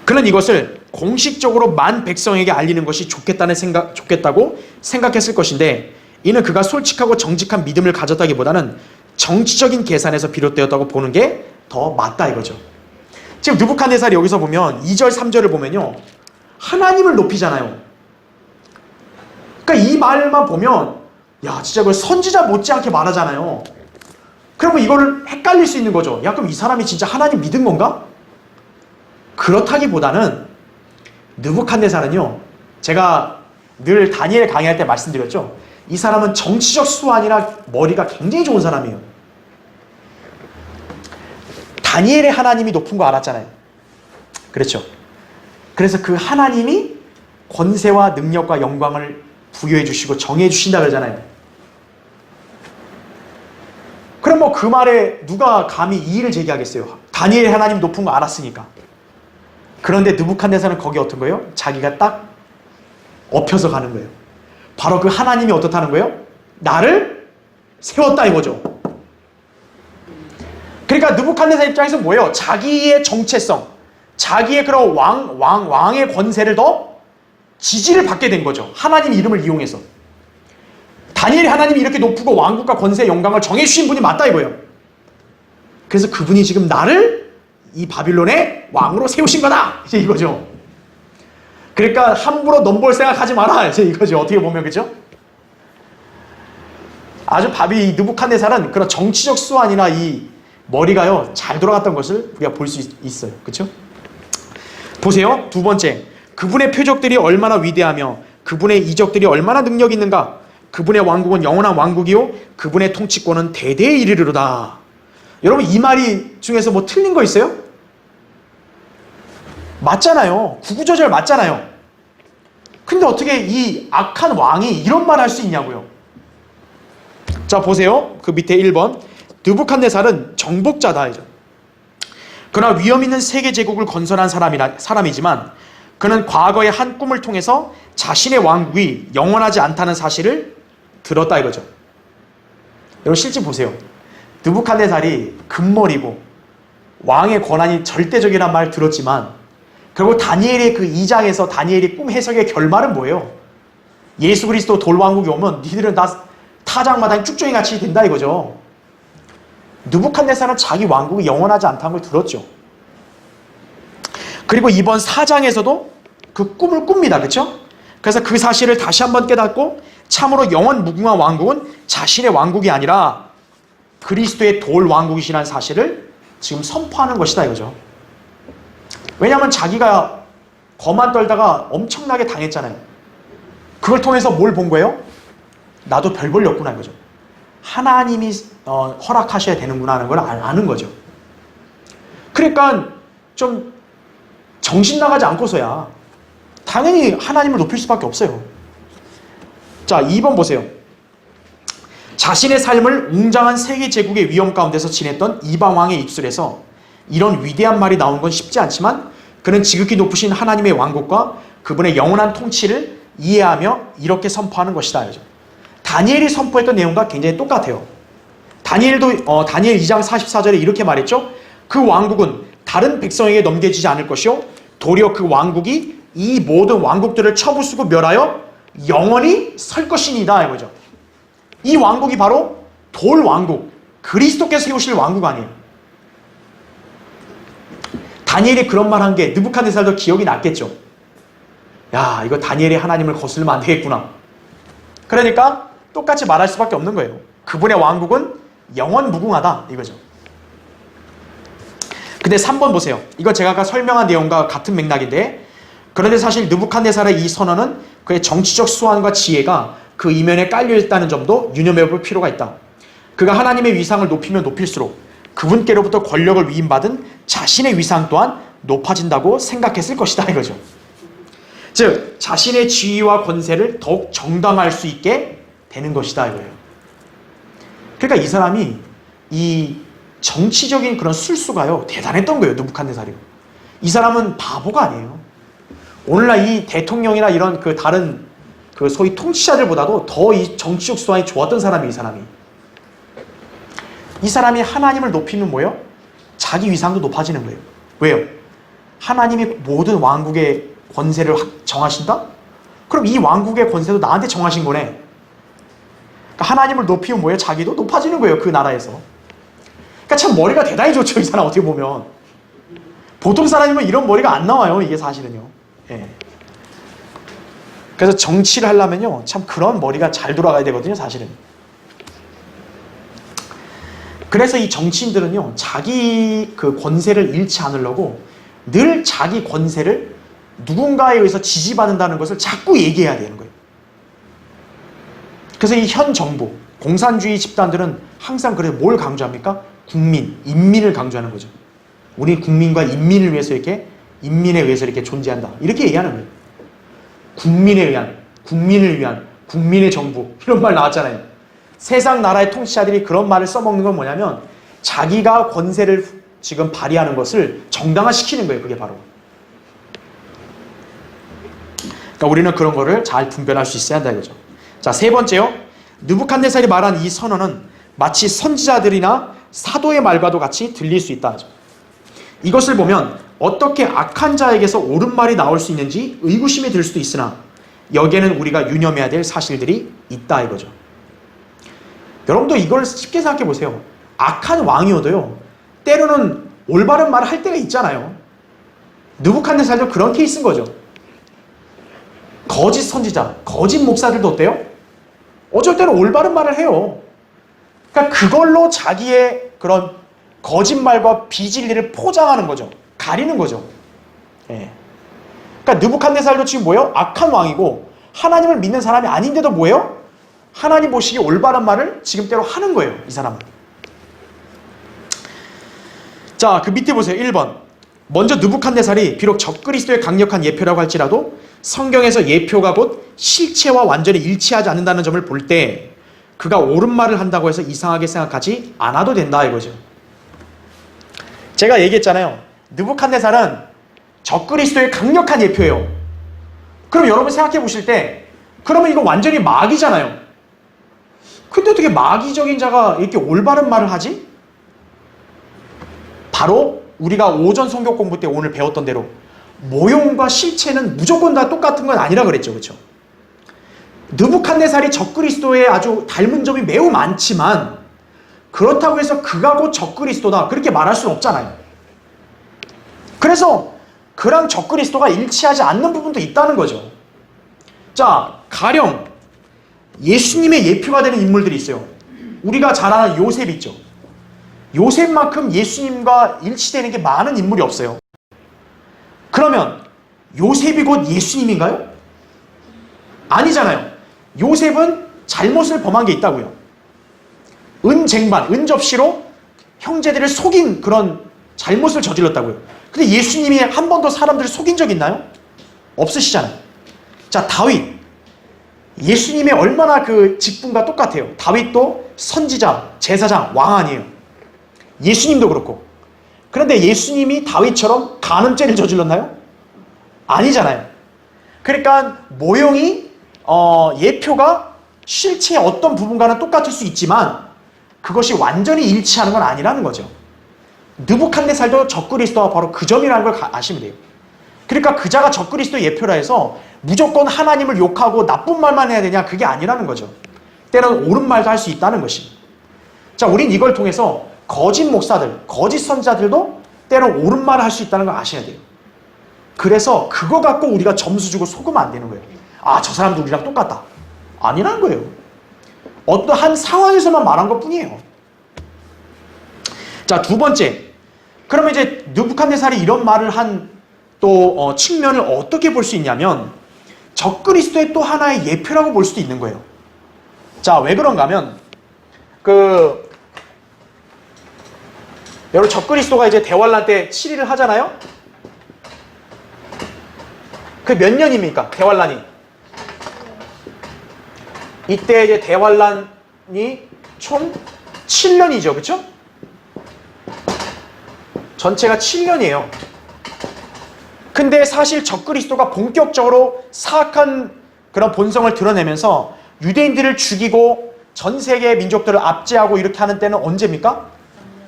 그는 이것을 공식적으로 만 백성에게 알리는 것이 좋겠다고 생각했을 것인데, 이는 그가 솔직하고 정직한 믿음을 가졌다기보다는 정치적인 계산에서 비롯되었다고 보는 게 더 맞다 이거죠. 지금 느부갓네살이 여기서 보면 2절 3절을 보면요, 하나님을 높이잖아요. 그러니까 이 말만 보면 야 진짜 그 선지자 못지않게 말하잖아요. 그러면 이거를 헷갈릴 수 있는 거죠. 야 그럼 이 사람이 진짜 하나님 믿은 건가? 그렇다기보다는 느부갓네살은요, 제가 늘 다니엘 강의할 때 말씀드렸죠. 이 사람은 정치적 수완이나 머리가 굉장히 좋은 사람이에요. 다니엘의 하나님이 높은 거 알았잖아요. 그렇죠. 그래서 그 하나님이 권세와 능력과 영광을 부여해 주시고 정해 주신다 그러잖아요. 그럼 뭐 그 말에 누가 감히 이의를 제기하겠어요? 다니엘의 하나님 높은 거 알았으니까. 그런데 느부갓네살은 거기 어떤 거예요? 자기가 딱 엎혀서 가는 거예요. 바로 그 하나님이 어떻다는 거예요? 나를 세웠다 이거죠. 그러니까 느부갓네살 입장에서 뭐예요? 자기의 정체성, 자기의 그런 왕의 권세를 더 지지를 받게 된 거죠. 하나님 이름을 이용해서. 다니엘이 하나님이 이렇게 높고 왕국과 권세, 영광을 정해주신 분이 맞다 이거예요. 그래서 그분이 지금 나를 이 바빌론의 왕으로 세우신 거다 이제 이거죠. 그러니까 함부로 넘볼 생각하지 마라 이제 이거죠. 어떻게 보면 그죠? 아주 느부갓네살은 그런 정치적 수완이나 이 머리가요 잘 돌아갔던 것을 우리가 볼 수 있어요. 그렇죠? 보세요. 두 번째, 그분의 표적들이 얼마나 위대하며 그분의 이적들이 얼마나 능력 있는가. 그분의 왕국은 영원한 왕국이요 그분의 통치권은 대대에 이르리로다. 여러분 이 말이 중에서 뭐 틀린 거 있어요? 맞잖아요. 구구절절 맞잖아요. 근데 어떻게 이 악한 왕이 이런 말 할 수 있냐고요. 자 보세요. 그 밑에 1번, 느부갓네살은 정복자다. 그러나 위험 있는 세계 제국을 건설한 사람이지만 그는 과거의 한 꿈을 통해서 자신의 왕국이 영원하지 않다는 사실을 들었다 이거죠. 여러분 실제 보세요. 느부갓네살이 금머리고 왕의 권한이 절대적이란 말 들었지만 결국 다니엘의 그 2장에서 다니엘이 꿈 해석의 결말은 뭐예요? 예수 그리스도 돌왕국이 오면 니들은 다 타작마당이 쭉정이 같이 된다 이거죠. 느부갓네살은 자기 왕국이 영원하지 않다는 걸 들었죠. 그리고 이번 4장에서도 그 꿈을 꿉니다. 그렇죠? 그래서 그 사실을 다시 한번 깨닫고 참으로 영원 무궁한 왕국은 자신의 왕국이 아니라 그리스도의 돌 왕국이시라는 사실을 지금 선포하는 것이다 이거죠. 왜냐하면 자기가 거만 떨다가 엄청나게 당했잖아요. 그걸 통해서 뭘 본 거예요? 나도 별 볼일 없구나 이거죠. 하나님이 허락하셔야 되는구나 하는 걸 아는 거죠. 그러니까 좀 정신 나가지 않고서야 당연히 하나님을 높일 수밖에 없어요. 자 2번 보세요. 자신의 삶을 웅장한 세계 제국의 위험 가운데서 지냈던 이방왕의 입술에서 이런 위대한 말이 나오는 건 쉽지 않지만 그는 지극히 높으신 하나님의 왕국과 그분의 영원한 통치를 이해하며 이렇게 선포하는 것이다. 다니엘이 선포했던 내용과 굉장히 똑같아요. 다니엘 2장 44절에 이렇게 말했죠. 그 왕국은 다른 백성에게 넘겨지지 않을 것이요 도리어 그 왕국이 이 모든 왕국들을 쳐부수고 멸하여 영원히 설 것이니다 이거죠. 이 왕국이 바로 돌 왕국, 그리스도께서 세우실 왕국 아니에요. 다니엘이 그런 말 한 게 느부갓네살도 기억이 났겠죠. 야 이거 다니엘이 하나님을 거슬리면 안 되겠구나. 그러니까 똑같이 말할 수밖에 없는 거예요. 그분의 왕국은 영원 무궁하다 이거죠. 근데 3번 보세요. 이거 제가 아까 설명한 내용과 같은 맥락인데 그런데 사실 느부갓네살의 이 선언은 그의 정치적 수완과 지혜가 그 이면에 깔려있다는 점도 유념해 볼 필요가 있다. 그가 하나님의 위상을 높이면 높일수록 그분께로부터 권력을 위임받은 자신의 위상 또한 높아진다고 생각했을 것이다 이거죠. 즉 자신의 지위와 권세를 더욱 정당화할 수 있게 되는 것이다 이거예요. 그러니까 이 사람이 이 정치적인 그런 술수가요 대단했던 거예요. 느부갓네살이. 이 사람은 바보가 아니에요. 오늘날 이 대통령이나 이런 그 다른 그 소위 통치자들보다도 더 이 정치적 수완이 좋았던 사람이 이 사람이. 이 사람이 하나님을 높이면 뭐예요? 자기 위상도 높아지는 거예요. 왜요? 하나님이 모든 왕국의 권세를 정하신다? 그럼 이 왕국의 권세도 나한테 정하신 거네. 그러니까 하나님을 높이면 뭐예요? 자기도 높아지는 거예요. 그 나라에서. 그러니까 참 머리가 대단히 좋죠. 이 사람 어떻게 보면. 보통 사람이면 이런 머리가 안 나와요. 이게 사실은요. 예. 그래서 정치를 하려면요. 참 그런 머리가 잘 돌아가야 되거든요. 사실은. 그래서 이 정치인들은요. 자기 그 권세를 잃지 않으려고 늘 자기 권세를 누군가에 의해서 지지받는다는 것을 자꾸 얘기해야 되는 거예요. 그래서 이 현 정부, 공산주의 집단들은 항상 그래서 뭘 강조합니까? 국민, 인민을 강조하는 거죠. 우리 국민과 인민을 위해서 이렇게, 인민에 의해서 이렇게 존재한다. 이렇게 얘기하는 거예요. 국민에 의한, 국민을 위한, 국민의 정부. 이런 말 나왔잖아요. 세상 나라의 통치자들이 그런 말을 써먹는 건 뭐냐면 자기가 권세를 지금 발휘하는 것을 정당화시키는 거예요. 그게 바로. 그러니까 우리는 그런 거를 잘 분별할 수 있어야 한다 이거죠. 자, 세 번째요. 느부갓네살이 말한 이 선언은 마치 선지자들이나 사도의 말과도 같이 들릴 수 있다. 이것을 보면 어떻게 악한 자에게서 옳은 말이 나올 수 있는지 의구심이 들 수도 있으나 여기에는 우리가 유념해야 될 사실들이 있다 이거죠. 여러분도 이걸 쉽게 생각해 보세요. 악한 왕이어도요. 때로는 올바른 말을 할 때가 있잖아요. 느부갓네살도 그런 케이스인 거죠. 거짓 선지자, 거짓 목사들도 어때요? 어쩔 때는 올바른 말을 해요. 그러니까 그걸로 자기의 그런 거짓말과 비진리를 포장하는 거죠. 가리는 거죠. 예. 그러니까 느부갓네살도 지금 뭐예요? 악한 왕이고 하나님을 믿는 사람이 아닌데도 뭐예요? 하나님 보시기에 올바른 말을 지금대로 하는 거예요. 이 사람은. 자, 그 밑에 보세요. 1번. 먼저 느부갓네살이 비록 적그리스도의 강력한 예표라고 할지라도 성경에서 예표가 곧 실체와 완전히 일치하지 않는다는 점을 볼 때 그가 옳은 말을 한다고 해서 이상하게 생각하지 않아도 된다 이거죠. 제가 얘기했잖아요. 느부갓네살은 적그리스도의 강력한 예표예요. 그럼 여러분 생각해 보실 때 그러면 이거 완전히 마귀잖아요. 근데 어떻게 마귀적인 자가 이렇게 올바른 말을 하지? 바로 우리가 오전 성경 공부 때 오늘 배웠던 대로 모형과 실체는 무조건 다 똑같은 건 아니라 그랬죠. 그렇죠? 느부갓네살이 적그리스도에 아주 닮은 점이 매우 많지만 그렇다고 해서 그가 곧 적그리스도다 그렇게 말할 수는 없잖아요. 그래서 그랑 적그리스도가 일치하지 않는 부분도 있다는 거죠. 자, 가령 예수님의 예표가 되는 인물들이 있어요. 우리가 잘 아는 요셉 있죠. 요셉만큼 예수님과 일치되는 게 많은 인물이 없어요. 그러면 요셉이 곧 예수님인가요? 아니잖아요. 요셉은 잘못을 범한 게 있다고요. 은쟁반, 은접시로 형제들을 속인 그런 잘못을 저질렀다고요. 근데 예수님이 한 번도 사람들을 속인 적 있나요? 없으시잖아요. 자, 다윗. 예수님의 얼마나 그 직분과 똑같아요. 다윗도 선지자, 제사장, 왕 아니에요. 예수님도 그렇고. 그런데 예수님이 다윗처럼 간음죄를 저질렀나요? 아니잖아요. 그러니까 모형이 예표가 실체의 어떤 부분과는 똑같을 수 있지만 그것이 완전히 일치하는 건 아니라는 거죠. 느부갓네살도 적그리스도와 바로 그 점이라는 걸 아시면 돼요. 그러니까 그자가 적그리스도 예표라 해서 무조건 하나님을 욕하고 나쁜 말만 해야 되냐 그게 아니라는 거죠. 때로는 옳은 말도 할 수 있다는 것이. 자, 우린 이걸 통해서 거짓 목사들, 거짓 선지자들도 때로는 옳은 말을 할 수 있다는 걸 아셔야 돼요. 그래서 그거 갖고 우리가 점수 주고 속으면 안 되는 거예요. 아, 저 사람도 우리랑 똑같다. 아니라는 거예요. 어떠한 상황에서만 말한 것 뿐이에요. 자, 두 번째. 그러면 이제 느부갓네살이 이런 말을 한 또 측면을 어떻게 볼 수 있냐면 적그리스도의 또 하나의 예표라고 볼 수도 있는 거예요. 자, 왜 그런가 하면 여러분 적그리스도가 이제 대환란 때 7일을 하잖아요. 그 몇 년입니까? 대환란이. 이때 이제 대환란이 총 7년이죠. 그렇죠? 전체가 7년이에요. 근데 사실 적그리스도가 본격적으로 사악한 그런 본성을 드러내면서 유대인들을 죽이고 전 세계 민족들을 압제하고 이렇게 하는 때는 언제입니까?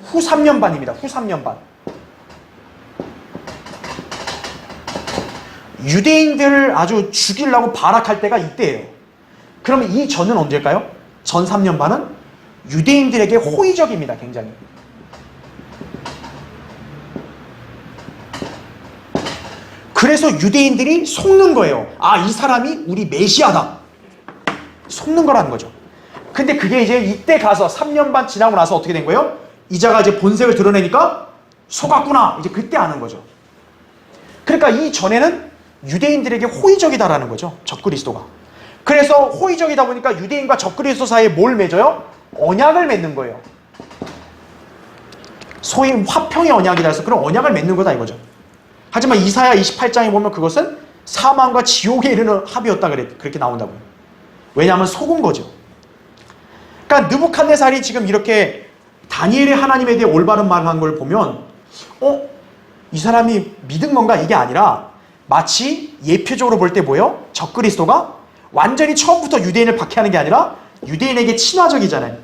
후 3년반입니다. 후 3년반. 유대인들을 아주 죽이려고 발악할 때가 이때예요. 그러면 이 전은 언제일까요? 전 3년반은 유대인들에게 호의적입니다. 굉장히. 그래서 유대인들이 속는 거예요. 아, 이 사람이 우리 메시아다. 속는 거라는 거죠. 근데 그게 이제 이때 가서 3년 반 지나고 나서 어떻게 된 거예요? 이자가 이제 본색을 드러내니까 속았구나. 이제 그때 아는 거죠. 그러니까 이 전에는 유대인들에게 호의적이다라는 거죠. 적그리스도가. 그래서 호의적이다 보니까 유대인과 적그리스도 사이에 뭘 맺어요? 언약을 맺는 거예요. 소위 화평의 언약이라 해서 그런 언약을 맺는 거다 이거죠. 하지만 이사야 28장에 보면 그것은 사망과 지옥에 이르는 합의였다 그렇게 나온다고요. 왜냐하면 속은 거죠. 그러니까 느부갓네살이 지금 이렇게 다니엘의 하나님에 대해 올바른 말을 한 걸 보면 이 사람이 믿은 건가 이게 아니라 마치 예표적으로 볼 때 뭐예요? 적그리스도가 완전히 처음부터 유대인을 박해하는 게 아니라 유대인에게 친화적이잖아요.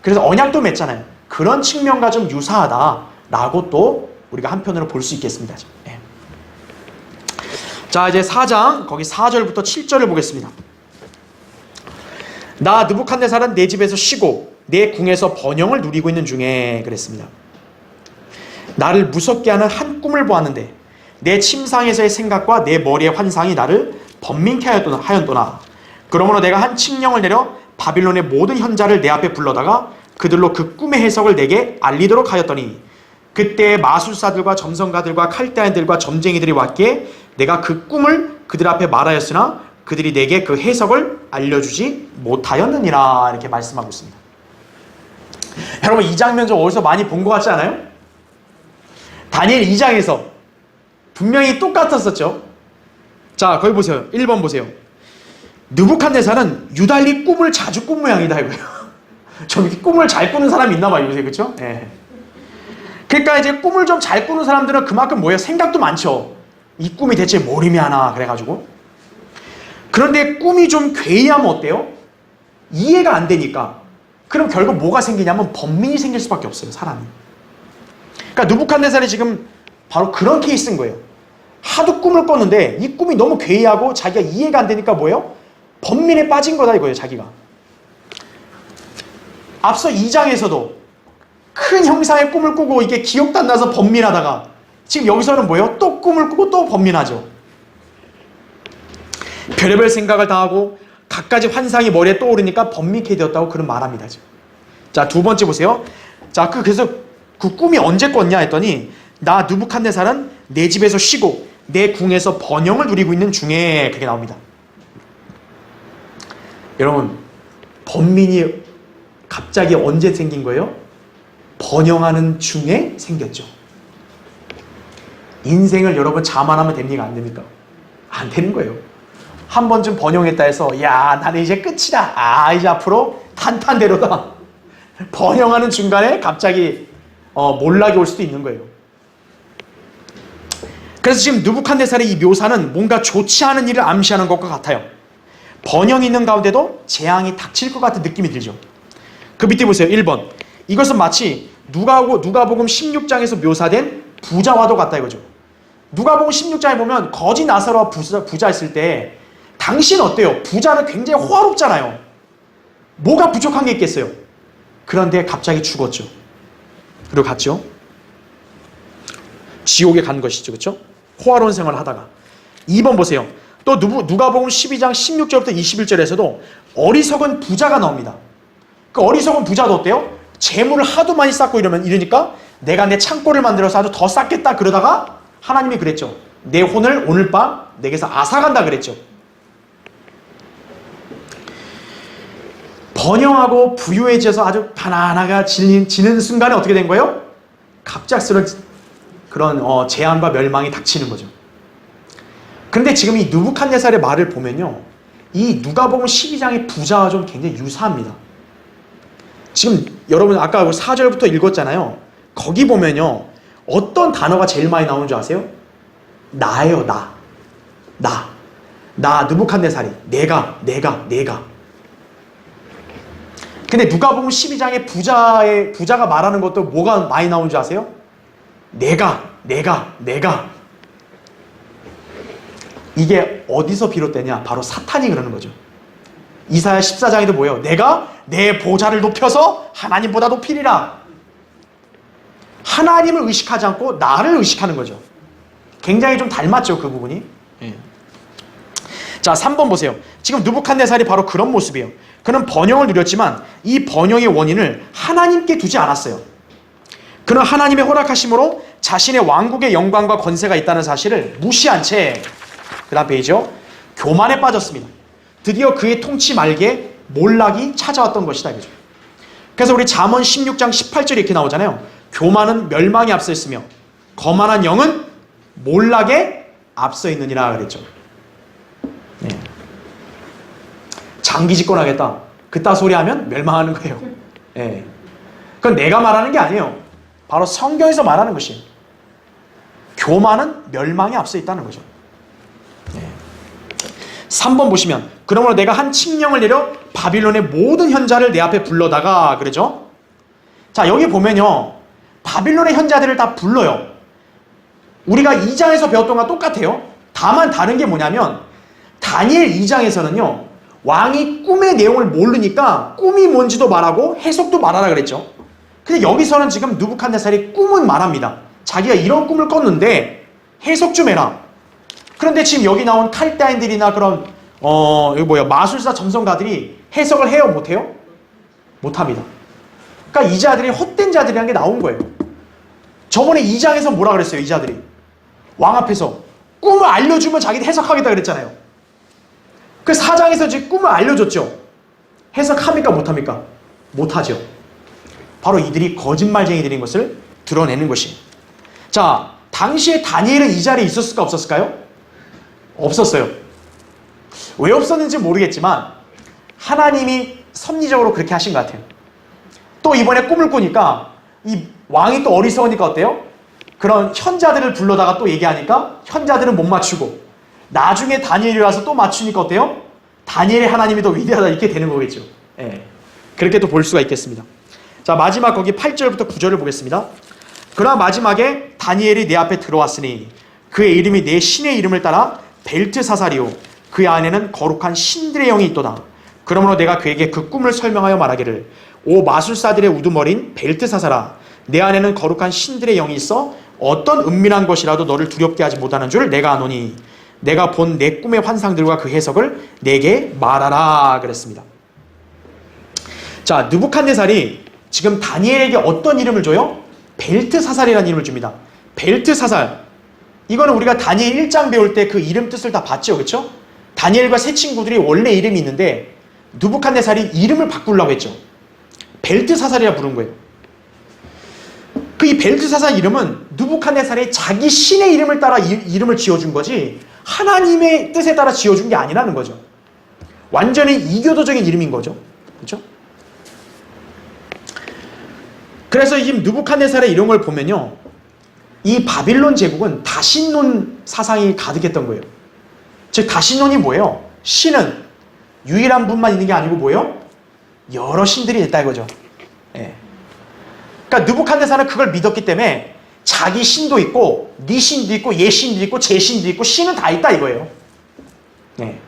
그래서 언약도 맺잖아요. 그런 측면과 좀 유사하다라고 또 우리가 한편으로 볼 수 있겠습니다. 네. 자, 이제 4장 거기 4절부터 7절을 보겠습니다. 나 느부갓네살은 내 집에서 쉬고 내 궁에서 번영을 누리고 있는 중에 그랬습니다. 나를 무섭게 하는 한 꿈을 보았는데 내 침상에서의 생각과 내 머리의 환상이 나를 번민케 하였도나 그러므로 내가 한 칙령을 내려 바빌론의 모든 현자를 내 앞에 불러다가 그들로 그 꿈의 해석을 내게 알리도록 하였더니 그때 마술사들과 점성가들과 칼대안들과 점쟁이들이 왔기에 내가 그 꿈을 그들 앞에 말하였으나 그들이 내게 그 해석을 알려주지 못하였느니라 이렇게 말씀하고 있습니다. 여러분 이 장면 좀 어디서 많이 본 것 같지 않아요? 다니엘 2장에서 분명히 똑같았었죠. 자 거기 보세요. 1번 보세요. 느부갓네살은 유달리 꿈을 자주 꾼 모양이다 이거예요. 좀 이렇게 꿈을 잘 꾸는 사람이 있나 봐요. 요새 그렇죠? 네. 그러니까 이제 꿈을 좀 잘 꾸는 사람들은 그만큼 뭐예요? 생각도 많죠. 이 꿈이 대체 뭘 의미하나 그래가지고. 그런데 꿈이 좀 괴이하면 어때요? 이해가 안 되니까. 그럼 결국 뭐가 생기냐면 번민이 생길 수밖에 없어요. 사람이. 그러니까 느부갓네살이 지금 바로 그런 케이스인 거예요. 하도 꿈을 꿨는데 이 꿈이 너무 괴이하고 자기가 이해가 안 되니까 뭐예요? 번민에 빠진 거다 이거예요. 자기가. 앞서 2장에서도 큰 형상의 꿈을 꾸고 이게 기억도 안 나서 번민하다가 지금 여기서는 뭐예요? 또 꿈을 꾸고 또 번민하죠. 별의별 생각을 다 하고 갖가지 환상이 머리에 떠오르니까 번민케 되었다고 그런 말합니다. 지금. 자, 두 번째 보세요. 자, 그래서 그 꿈이 언제 꿨냐 했더니 나 느부갓네살은 내 집에서 쉬고 내 궁에서 번영을 누리고 있는 중에 그게 나옵니다. 여러분 번민이 갑자기 언제 생긴 거예요? 번영하는 중에 생겼죠. 인생을 여러분 자만하면 됩니까? 안 됩니까? 안 되는 거예요. 한 번쯤 번영했다 해서 야 나는 이제 끝이다. 아 이제 앞으로 탄탄대로다. 번영하는 중간에 갑자기 몰락이 올 수도 있는 거예요. 그래서 지금 느부갓네살의 이 묘사는 뭔가 좋지 않은 일을 암시하는 것과 같아요. 번영이 있는 가운데도 재앙이 닥칠 것 같은 느낌이 들죠. 그 밑에 보세요. 1번. 이것은 마치 누가복음 16장에서 묘사된 부자와도 같다 이거죠. 누가복음 16장에 보면 거지 나사로와 부자 있을 때 당신 어때요? 부자는 굉장히 호화롭잖아요. 뭐가 부족한 게 있겠어요? 그런데 갑자기 죽었죠. 그리고 갔죠. 지옥에 간 것이죠. 그렇죠? 호화로운 생활을 하다가. 2번 보세요. 또 누가복음 12장 16절부터 21절에서도 어리석은 부자가 나옵니다. 그 어리석은 부자도 어때요? 재물을 하도 많이 쌓고 이러니까 내가 내 창고를 만들어서 아주 더 쌓겠다 그러다가 하나님이 그랬죠. 내 혼을 오늘 밤 내게서 앗아간다 그랬죠. 번영하고 부유해져서 아주 가난하게 지는 순간에 어떻게 된 거예요? 갑작스러운 그런 재앙과 멸망이 닥치는 거죠. 그런데 지금 이 느부갓네살의 말을 보면요. 이 누가복음 12장의 부자와 좀 굉장히 유사합니다. 지금 여러분 아까 4절부터 읽었잖아요. 거기 보면요. 어떤 단어가 제일 많이 나오는 줄 아세요? 나예요, 나 느부갓네살이. 내가. 근데 누가복음 12장에 부자가 말하는 것도 뭐가 많이 나오는 줄 아세요? 내가. 이게 어디서 비롯되냐? 바로 사탄이 그러는 거죠. 이사야 14장에도 뭐예요? 내가 내 보좌를 높여서 하나님보다 높이리라. 하나님을 의식하지 않고 나를 의식하는 거죠. 굉장히 좀 닮았죠, 그 부분이. 자, 3번 보세요. 지금 느부갓네살이 바로 그런 모습이에요. 그는 번영을 누렸지만 이 번영의 원인을 하나님께 두지 않았어요. 그는 하나님의 허락하심으로 자신의 왕국의 영광과 권세가 있다는 사실을 무시한 채, 그 다음 페이지요, 교만에 빠졌습니다. 드디어 그의 통치 말기에 몰락이 찾아왔던 것이다, 이거죠. 그래서 우리 잠언 16장 18절에 이렇게 나오잖아요. 교만은 멸망에 앞서 있으며 거만한 영은 몰락에 앞서 있느니라 그랬죠. 네. 장기 집권하겠다, 그따 소리 하면 멸망하는 거예요. 네. 그건 내가 말하는 게 아니에요. 바로 성경에서 말하는 것이에요. 교만은 멸망에 앞서 있다는 거죠. 네. 3번 보시면, 그러므로 내가 한 칙령을 내려 바빌론의 모든 현자를 내 앞에 불러다가, 그러죠? 자, 여기 보면요, 바빌론의 현자들을 다 불러요. 우리가 2장에서 배웠던 거랑 똑같아요. 다만 다른 게 뭐냐면, 다니엘 2장에서는요, 왕이 꿈의 내용을 모르니까 꿈이 뭔지도 말하고 해석도 말하라 그랬죠. 근데 여기서는 지금 느부갓네살이 꿈은 말합니다. 자기가 이런 꿈을 꿨는데 해석 좀 해라. 그런데 지금 여기 나온 칼다인들이나 그런 마술사 점성가들이 해석을 해요, 못해요? 못합니다. 그러니까 이 자들이 헛된 자들이라는 게 나온 거예요. 저번에 2장에서 뭐라 그랬어요, 이 자들이? 왕 앞에서 꿈을 알려주면 자기들 해석하겠다 그랬잖아요. 그 4장에서 지금 꿈을 알려줬죠. 해석합니까, 못합니까? 못하죠. 바로 이들이 거짓말쟁이들인 것을 드러내는 것이. 자, 당시에 다니엘은 이 자리에 있었을까, 없었을까요? 없었어요. 왜 없었는지 모르겠지만 하나님이 섭리적으로 그렇게 하신 것 같아요. 또 이번에 꿈을 꾸니까 이 왕이 또 어리석으니까 어때요? 그런 현자들을 불러다가 또 얘기하니까 현자들은 못 맞추고, 나중에 다니엘이 와서 또 맞추니까 어때요? 다니엘의 하나님이 더 위대하다, 이렇게 되는 거겠죠. 예. 그렇게 또 볼 수가 있겠습니다. 자, 마지막 거기 8절부터 9절을 보겠습니다. 그러나 마지막에 다니엘이 내 앞에 들어왔으니 그의 이름이 내 신의 이름을 따라 벨트사살이요 그의 안에는 거룩한 신들의 영이 있도다. 그러므로 내가 그에게 그 꿈을 설명하여 말하기를, 오 마술사들의 우두머리인 벨트사살아, 내 안에는 거룩한 신들의 영이 있어 어떤 은밀한 것이라도 너를 두렵게 하지 못하는 줄 내가 아노니 내가 본 내 꿈의 환상들과 그 해석을 내게 말하라 그랬습니다. 자, 느부갓네살이 지금 다니엘에게 어떤 이름을 줘요? 벨트사살이라는 이름을 줍니다. 벨트사살, 이거는 우리가 다니엘 1장 배울 때 그 이름 뜻을 다 봤죠, 그렇죠? 다니엘과 세 친구들이 원래 이름이 있는데 느부갓네살이 이름을 바꾸려고 했죠. 벨트사살이라 부른 거예요. 그 이 벨트사살 이름은 느부갓네살이 자기 신의 이름을 따라 이름을 지어준 거지 하나님의 뜻에 따라 지어준 게 아니라는 거죠. 완전히 이교도적인 이름인 거죠, 그렇죠? 그래서 이 느부갓네살의 이런 걸 보면요, 이 바빌론 제국은 다신론 사상이 가득했던 거예요. 즉 다신론이 뭐예요? 신은 유일한 분만 있는 게 아니고 뭐예요? 여러 신들이 있다 이거죠. 예. 그러니까 느부갓네살은 그걸 믿었기 때문에 자기 신도 있고 네 신도 있고 얘 신도 있고 제 신도 있고 신은 다 있다 이거예요. 예.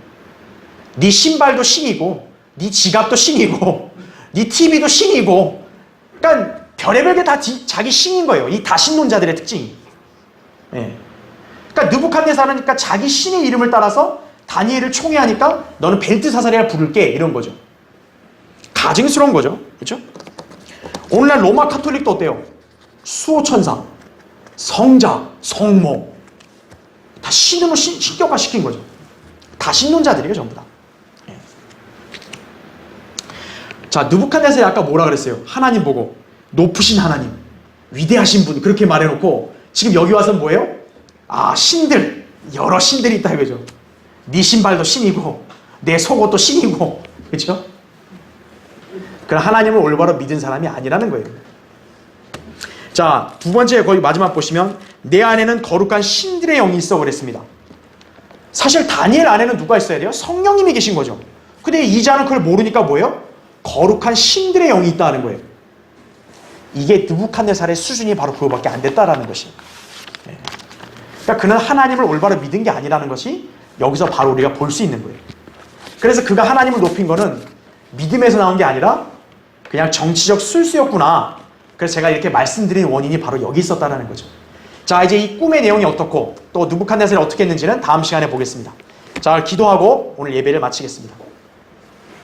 네 신발도 신이고 네 지갑도 신이고 네 TV도 신이고, 그러니까 별의별 게 다 자기 신인 거예요. 이 다신론자들의 특징이. 예. 그러니까 느부갓네살은 그러니까 자기 신의 이름을 따라서 다니엘을 총애하니까 너는 벨트사살이라 부를게, 이런 거죠. 가증스러운 거죠, 그렇죠? 오늘날 로마 카톨릭도 어때요? 수호천사, 성자, 성모 다 신음을 신격화 시킨 거죠. 다신론자들이에요, 전부 다. 예. 자, 느부갓네살이 아까 뭐라 그랬어요? 하나님 보고 높으신 하나님, 위대하신 분, 그렇게 말해놓고 지금 여기 와서 뭐예요? 아, 신들, 여러 신들이 있다 이거죠. 네 신발도 신이고 내 속옷도 신이고, 그렇죠? 그럼 하나님을 올바로 믿은 사람이 아니라는 거예요. 자, 두 번째 거기 마지막 보시면 내 안에는 거룩한 신들의 영이 있어 그랬습니다. 사실 다니엘 안에는 누가 있어야 돼요? 성령님이 계신 거죠. 근데 이자는 그걸 모르니까 뭐예요? 거룩한 신들의 영이 있다는 거예요. 이게 느부갓네살의 수준이 바로 그거밖에 안 됐다라는 것이. 그러니까 그는 하나님을 올바로 믿은 게 아니라는 것이 여기서 바로 우리가 볼 수 있는 거예요. 그래서 그가 하나님을 높인 거는 믿음에서 나온 게 아니라 그냥 정치적 술수였구나. 그래서 제가 이렇게 말씀드린 원인이 바로 여기 있었다는 거죠. 자, 이제 이 꿈의 내용이 어떻고 또 느부갓네살이 어떻게 했는지는 다음 시간에 보겠습니다. 자, 기도하고 오늘 예배를 마치겠습니다.